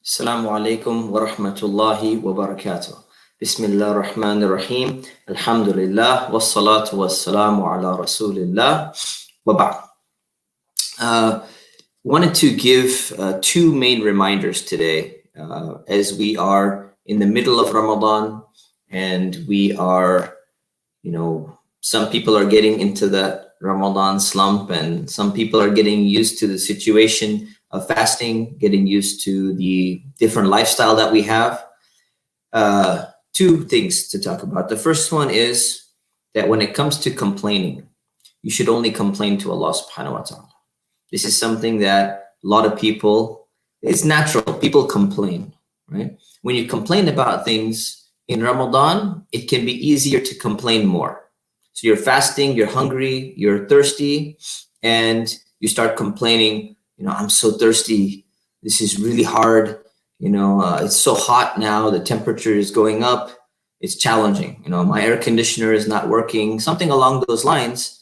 Assalamu alaikum wa rahmatullahi wa barakatuh. Bismillah ar-Rahman ar-Rahim. Alhamdulillah wa salatu wa salamu ala Rasulillah wa ba'd. Wanted to give two main reminders today as we are in the middle of Ramadan and we are, some people are getting into that Ramadan slump and some people are getting used to the situation of fasting, getting used to the different lifestyle that we have. Two things to talk about. The first one is that when it comes to complaining, you should only complain to Allah subhanahu wa ta'ala. This is something that a lot of people, it's natural, people complain, right? When you complain about things in Ramadan, it can be easier to complain more. So you're fasting, you're hungry, you're thirsty, and you start complaining, I'm so thirsty. This is really hard. It's so hot now. The temperature is going up. It's challenging. My air conditioner is not working, something along those lines.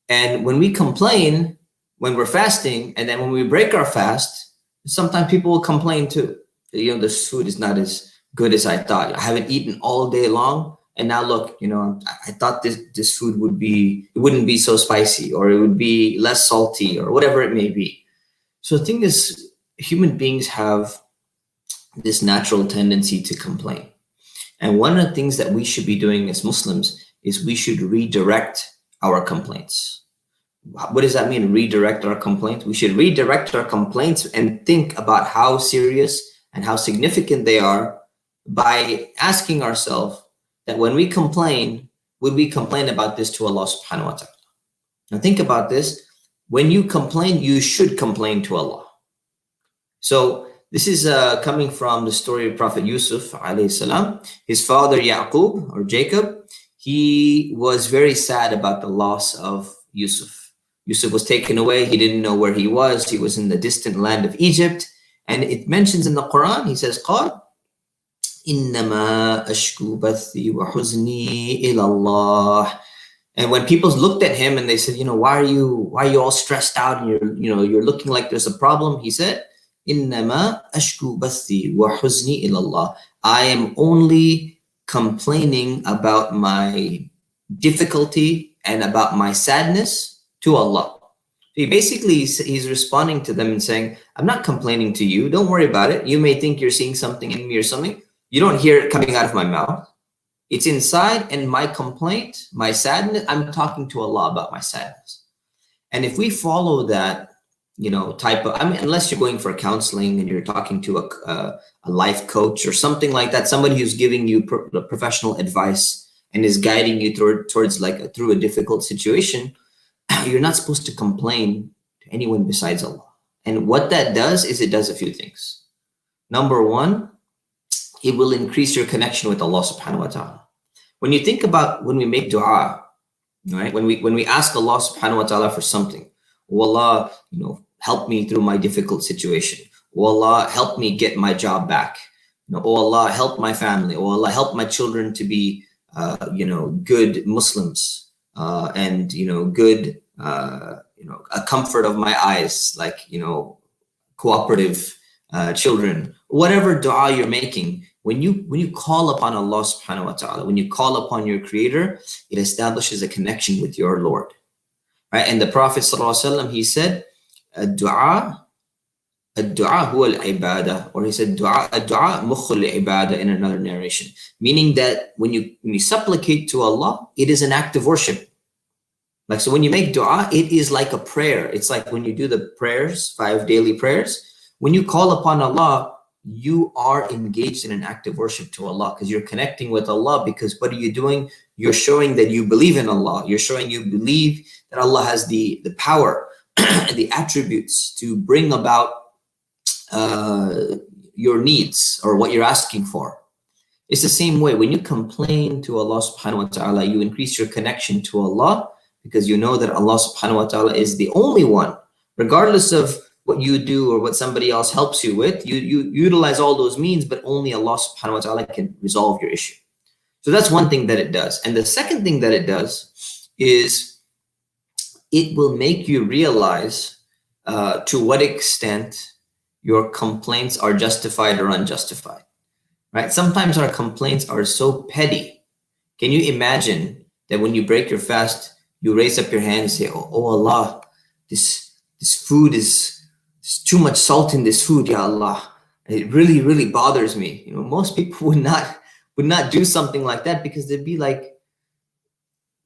And when we complain, when we're fasting, and then when we break our fast, sometimes people will complain too. This food is not as good as I thought. I haven't eaten all day long. And now look, I thought this food it wouldn't be so spicy, or it would be less salty, or whatever it may be. So the thing is, human beings have this natural tendency to complain. And one of the things that we should be doing as Muslims is we should redirect our complaints. What does that mean, redirect our complaints? We should redirect our complaints and think about how serious and how significant they are by asking ourselves that when we complain, would we complain about this to Allah subhanahu wa ta'ala? Now think about this. When you complain, you should complain to Allah. So this is coming from the story of Prophet Yusuf alayhi salam. His father Yaqub, or Jacob, he was very sad about the loss of Yusuf. Yusuf was taken away. He didn't know where he was. He was in the distant land of Egypt. And it mentions in the Quran, he says, قال إنما أشكو بثي وحزني إلى الله. And when people looked at him and they said, why are you all stressed out and you're looking like there's a problem? He said, إنما أشكو بثي وحزني إلى الله. I am only complaining about my difficulty and about my sadness to Allah. He's responding to them and saying, I'm not complaining to you. Don't worry about it. You may think you're seeing something in me or something. You don't hear it coming out of my mouth. It's inside, and my complaint, my sadness, I'm talking to Allah about my sadness. And if we follow that, type of, unless you're going for counseling and you're talking to a life coach or something like that, somebody who's giving you professional advice and is guiding you towards through a difficult situation, you're not supposed to complain to anyone besides Allah. And what that does is it does a few things. Number one, it will increase your connection with Allah subhanahu wa ta'ala. When you think about when we make dua, right? When we ask Allah subhanahu wa ta'ala for something, oh Allah, help me through my difficult situation. Oh Allah, help me get my job back. Oh Allah, help my family. Oh Allah, help my children to be, good Muslims, and good, a comfort of my eyes, cooperative children. Whatever dua you're making, when you call upon Allah subhanahu wa ta'ala, when you call upon your creator, it establishes a connection with your Lord, right? And the Prophet sallallahu alaihi wasallam, he said, ad-du'a huwa al-ibadah, or he said, ad-du'a mukhul al-ibadah in another narration, meaning that when you supplicate to Allah, it is an act of worship. So when you make dua, it is like a prayer. It's like when you do the prayers, 5 daily prayers, when you call upon Allah, you are engaged in an act of worship to Allah, because you're connecting with Allah. Because what are you doing? You're showing that you believe in Allah. You're showing you believe that Allah has the power and the attributes to bring about your needs or what you're asking for. It's the same way. When you complain to Allah subhanahu wa ta'ala, you increase your connection to Allah, because you know that Allah subhanahu wa ta'ala is the only one, regardless of what you do or what somebody else helps you with. You utilize all those means, but only Allah subhanahu wa ta'ala can resolve your issue. So that's one thing that it does. And the second thing that it does is it will make you realize to what extent your complaints are justified or unjustified, right? Sometimes our complaints are so petty. Can you imagine that when you break your fast, you raise up your hand and say, oh Allah, this food there's too much salt in this food, Ya Allah. It really, really bothers me. Most people would not do something like that, because they'd be like,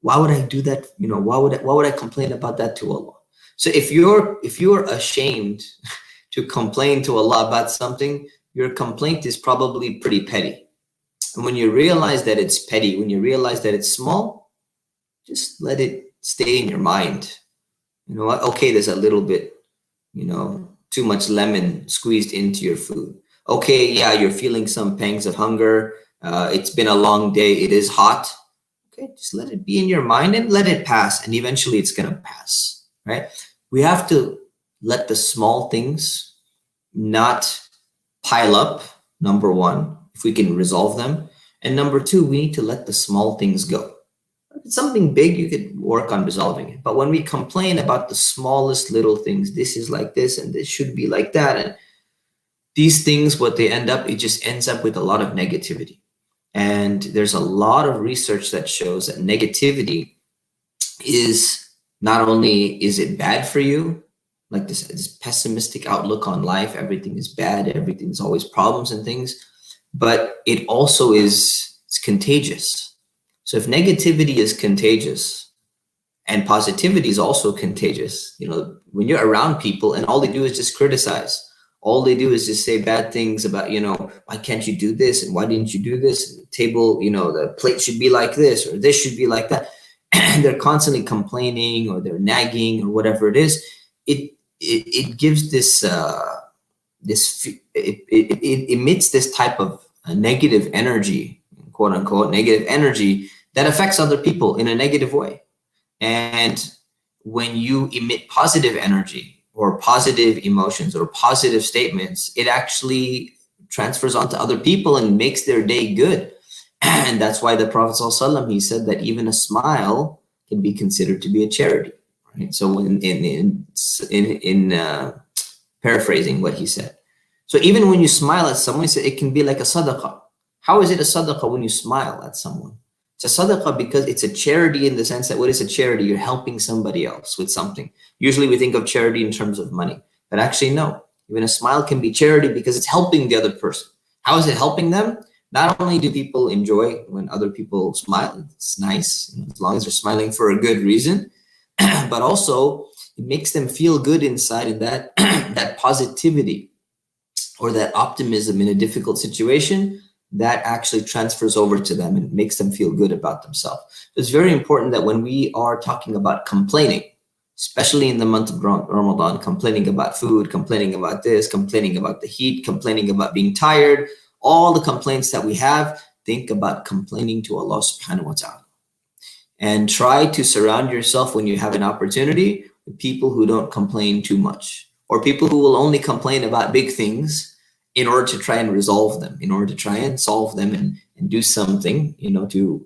why would I do that? Why would I complain about that to Allah? So if you're ashamed to complain to Allah about something, your complaint is probably pretty petty. And when you realize that it's petty, when you realize that it's small, just let it stay in your mind. You know what? Okay, there's a little bit, too much lemon squeezed into your food. Okay, yeah, you're feeling some pangs of hunger. It's been a long day. It is hot. Okay, just let it be in your mind and let it pass. And eventually it's going to pass, right? We have to let the small things not pile up, number one, if we can resolve them. And number two, we need to let the small things go. If it's something big, you could work on resolving it. But when we complain about the smallest little things, this is like this and this should be like that, and these things, what they end up, it just ends up with a lot of negativity. And there's a lot of research that shows that negativity is not only is it bad for you, like this pessimistic outlook on life, everything is bad, everything's always problems and things, but it also it's contagious. So if negativity is contagious and positivity is also contagious, when you're around people and all they do is just criticize, all they do is just say bad things about, why can't you do this? And why didn't you do this? The table, the plate should be like this, or this should be like that. And they're constantly complaining, or they're nagging, or whatever it is. It gives this, it emits this type of negative energy, quote unquote, negative energy that affects other people in a negative way. And when you emit positive energy or positive emotions or positive statements, it actually transfers onto other people and makes their day good. And that's why the Prophet ﷺ, he said that even a smile can be considered to be a charity. Right? So in paraphrasing what he said. So even when you smile at someone, it can be like a sadaqah. How is it a sadaqah when you smile at someone? It's a sadaqah because it's a charity, in the sense that what is a charity? You're helping somebody else with something. Usually we think of charity in terms of money, but actually no. Even a smile can be charity because it's helping the other person. How is it helping them? Not only do people enjoy when other people smile, it's nice, as long as they're smiling for a good reason, but also it makes them feel good inside, and that that positivity or that optimism in a difficult situation, that actually transfers over to them and makes them feel good about themselves. So it's very important that when we are talking about complaining, especially in the month of Ramadan, complaining about food, complaining about this, complaining about the heat, complaining about being tired, all the complaints that we have, think about complaining to Allah subhanahu wa ta'ala. And try to surround yourself, when you have an opportunity, with people who don't complain too much, or people who will only complain about big things in order to try and resolve them, in order to try and solve them and do something, to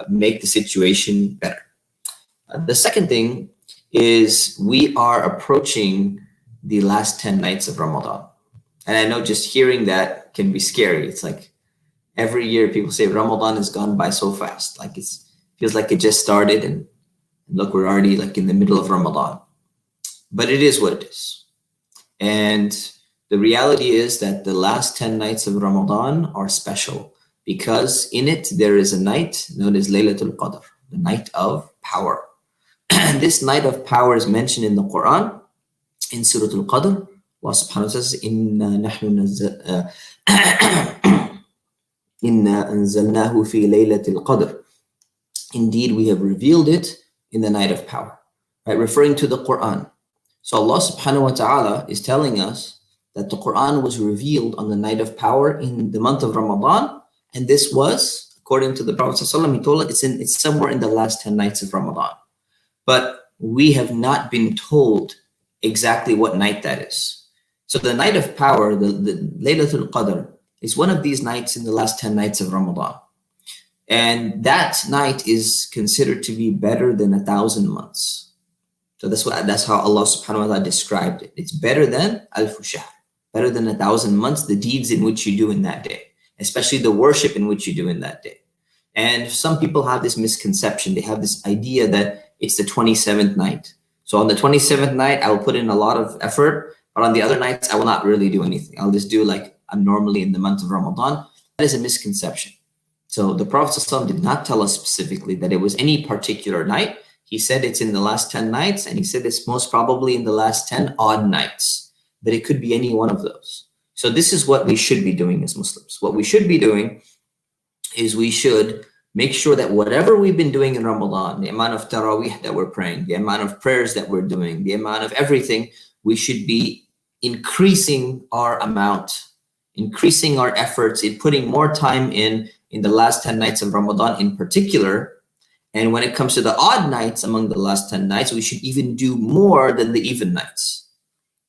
make the situation better. The second thing is we are approaching the last 10 nights of Ramadan. And I know just hearing that can be scary. It's like every year people say Ramadan has gone by so fast. Like feels like it just started, and look, we're already like in the middle of Ramadan. But it is what it is. And the reality is that the last 10 nights of Ramadan are special, because in it there is a night known as Laylatul Qadr, the night of power. And this night of power is mentioned in the Quran in Surah Al-Qadr. Allah subhanahu wa ta'ala says, Inna anzalnahu fi laylatil qadr. Indeed, we have revealed it in the night of power, right? Referring to the Quran. So Allah subhanahu wa ta'ala is telling us that the Quran was revealed on the night of power in the month of Ramadan. And this was, according to the Prophet ﷺ, he told us it's somewhere in the last 10 nights of Ramadan. But we have not been told exactly what night that is. So the night of power, the Laylatul Qadr, is one of these nights in the last 10 nights of Ramadan. And that night is considered to be better than 1,000 months. So that's how Allah subhanahu wa ta'ala described it. It's better than Alf Shahr. better than 1,000 months, the deeds in which you do in that day, especially the worship in which you do in that day. And some people have this misconception. They have this idea that it's the 27th night. So on the 27th night, I will put in a lot of effort, but on the other nights, I will not really do anything. I'll just do like I'm normally in the month of Ramadan. That is a misconception. So the Prophet ﷺ did not tell us specifically that it was any particular night. He said it's in the last 10 nights, and he said it's most probably in the last 10 odd nights, but it could be any one of those. So this is what we should be doing as Muslims. What we should be doing is we should make sure that whatever we've been doing in Ramadan, the amount of taraweeh that we're praying, the amount of prayers that we're doing, the amount of everything, we should be increasing our amount, increasing our efforts in putting more time in the last 10 nights of Ramadan in particular. And when it comes to the odd nights among the last 10 nights, we should even do more than the even nights.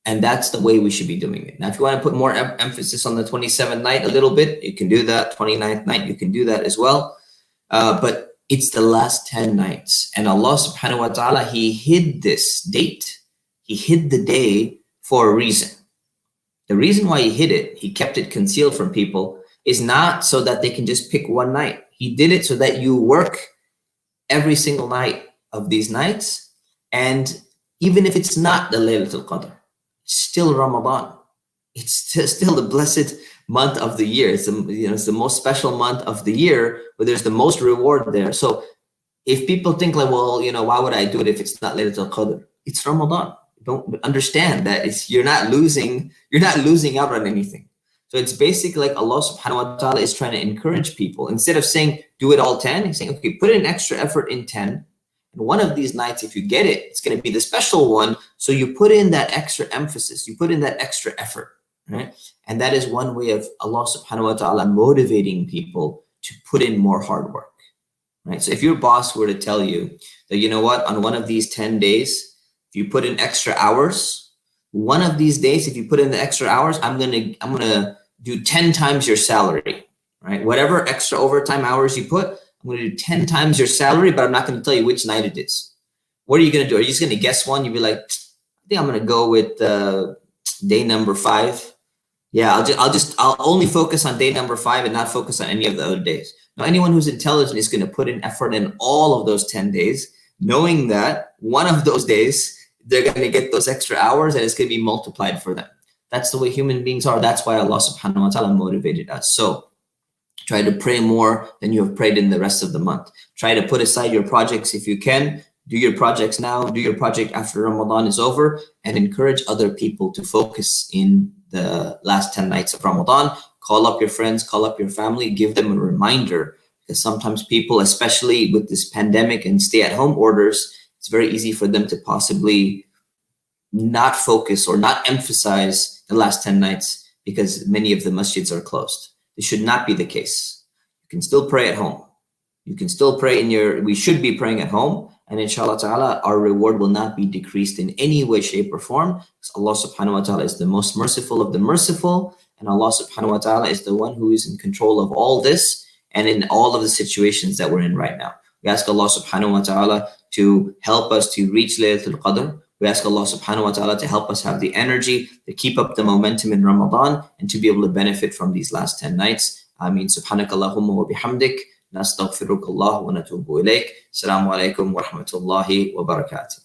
And that's the way we should be doing it. Now, if you want to put more emphasis on the 27th night a little bit, you can do that. 29th night, you can do that as well. But it's the last 10 nights. And Allah subhanahu wa ta'ala, He hid this date. He hid the day for a reason. The reason why He hid it, He kept it concealed from people, is not so that they can just pick one night. He did it so that you work every single night of these nights. And even if it's not the Laylatul Qadr, still Ramadan. It's still the blessed month of the year. It's the most special month of the year, where there's the most reward there. So if people think like, well, why would I do it if it's not Laylatul Qadr? It's Ramadan. Don't understand that you're not losing out on anything. So it's basically like Allah subhanahu wa ta'ala is trying to encourage people. Instead of saying, do it all 10, He's saying, okay, put in extra effort in 10. And one of these nights, if you get it, it's going to be the special one. So you put in that extra emphasis, you put in that extra effort, right? And that is one way of Allah subhanahu wa ta'ala motivating people to put in more hard work, right? So if your boss were to tell you that, you know what, on one of these 10 days, if you put in extra hours, one of these days, if you put in the extra hours, I'm gonna do 10 times your salary, right? Whatever extra overtime hours you put, I'm gonna do 10 times your salary, but I'm not gonna tell you which night it is. What are you gonna do? Are you just gonna guess one? You'd be like, I think I'm gonna go with day number 5. Yeah, I'll only focus on day number 5 and not focus on any of the other days. Now, anyone who's intelligent is gonna put in effort in all of those 10 days, knowing that one of those days, they're going to get those extra hours and it's going to be multiplied for them. That's the way human beings are. That's why Allah subhanahu wa ta'ala motivated us. So try to pray more than you have prayed in the rest of the month. Try to put aside your projects if you can. Do your projects now. Do your project after Ramadan is over, and encourage other people to focus in the last 10 nights of Ramadan. Call up your friends, call up your family, give them a reminder, because sometimes people, especially with this pandemic and stay-at-home orders, it's very easy for them to possibly not focus or not emphasize the last 10 nights because many of the masjids are closed. This should not be the case. You can still pray at home. You can still pray we should be praying at home, and inshallah ta'ala, our reward will not be decreased in any way, shape, or form, because Allah subhanahu wa ta'ala is the most merciful of the merciful, and Allah subhanahu wa ta'ala is the one who is in control of all this and in all of the situations that we're in right now. We ask Allah subhanahu wa ta'ala to help us to reach Laylatul Qadr. We ask Allah subhanahu wa ta'ala to help us have the energy to keep up the momentum in Ramadan and to be able to benefit from these last 10 nights. Ameen. Subhanakallahumma wa bihamdik. Nastaghfirukallah wa natubu ilayk. Assalamu alaikum wa rahmatullahi wa barakatuh.